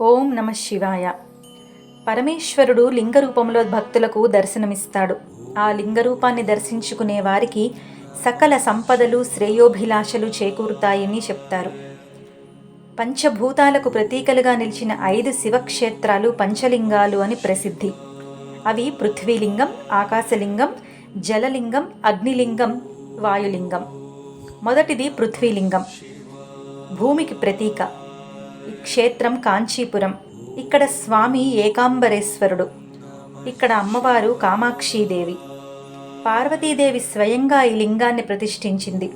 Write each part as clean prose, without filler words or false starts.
ఓం నమ శివాయ. పరమేశ్వరుడు లింగ రూపంలో భక్తులకు దర్శనమిస్తాడు. ఆ లింగ రూపాన్ని దర్శించుకునే వారికి సకల సంపదలు, శ్రేయోభిలాషలు చేకూరుతాయని చెప్తారు. పంచభూతాలకు ప్రతీకలుగా నిలిచిన 5 శివక్షేత్రాలు పంచలింగాలు అని ప్రసిద్ధి. అవి పృథ్వీలింగం, ఆకాశలింగం, జలలింగం, అగ్నిలింగం, వాయులింగం. మొదటిది పృథ్వీలింగం, భూమికి ప్రతీక. ఈ క్షేత్రం కాంచీపురం. ఇక్కడ స్వామి ఏకాంబరేశ్వరుడు. ఇక్కడ అమ్మవారు కామాక్షీదేవి. పార్వతీదేవి స్వయంగా ఈ లింగాన్ని ప్రతిష్ఠించింది.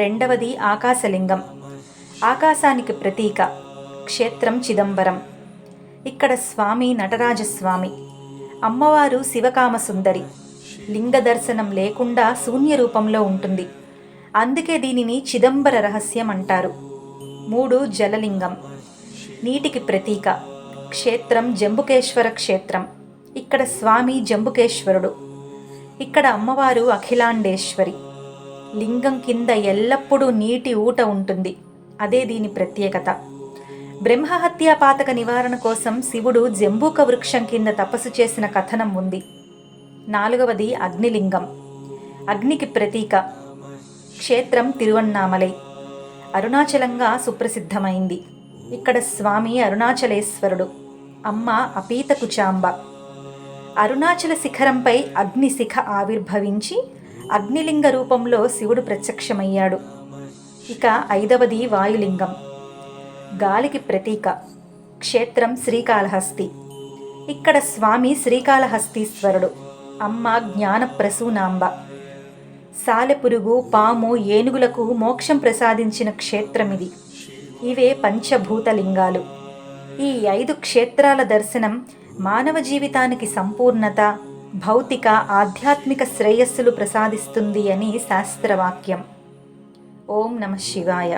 రెండవది ఆకాశలింగం, ఆకాశానికి ప్రతీక. క్షేత్రం చిదంబరం. ఇక్కడ స్వామి నటరాజస్వామి. అమ్మవారు శివకామసుందరి. లింగ దర్శనం లేకుండా శూన్య రూపంలో ఉంటుంది. అందుకే దీనిని చిదంబర రహస్యం అంటారు. 3 జలలింగం, నీటికి ప్రతీక. క్షేత్రం జంబుకేశ్వర క్షేత్రం. ఇక్కడ స్వామి జంబుకేశ్వరుడు. ఇక్కడ అమ్మవారు అఖిలాండేశ్వరి. లింగం కింద ఎల్లప్పుడూ నీటి ఊట ఉంటుంది. అదే దీని ప్రత్యేకత. బ్రహ్మహత్యా పాతక నివారణ కోసం శివుడు జంబూక వృక్షం కింద తపస్సు చేసిన కథనం ఉంది. 4వది అగ్నిలింగం, అగ్నికి ప్రతీక. క్షేత్రం తిరువన్నామలై, అరుణాచలంగా సుప్రసిద్ధమైంది. ఇక్కడ స్వామి అరుణాచలేశ్వరుడు, అమ్మ అపీతకుచాంబ. అరుణాచల శిఖరంపై అగ్నిశిఖ ఆవిర్భవించి అగ్నిలింగ రూపంలో శివుడు ప్రత్యక్షమయ్యాడు. ఇక 5వది వాయులింగం, గాలికి ప్రతీక. క్షేత్రం శ్రీకాళహస్తి. ఇక్కడ స్వామి శ్రీకాళహస్తీశ్వరుడు, అమ్మ జ్ఞానప్రసూనాంబ. సాలెపురుగు, పాము, ఏనుగులకు మోక్షం ప్రసాదించిన క్షేత్రమిది. ఇవే పంచభూతలింగాలు. ఈ 5 క్షేత్రాల దర్శనం మానవ జీవితానికి సంపూర్ణత, భౌతిక, ఆధ్యాత్మిక శ్రేయస్సులు ప్రసాదిస్తుంది అని శాస్త్రవాక్యం. ఓం నమ శివాయ.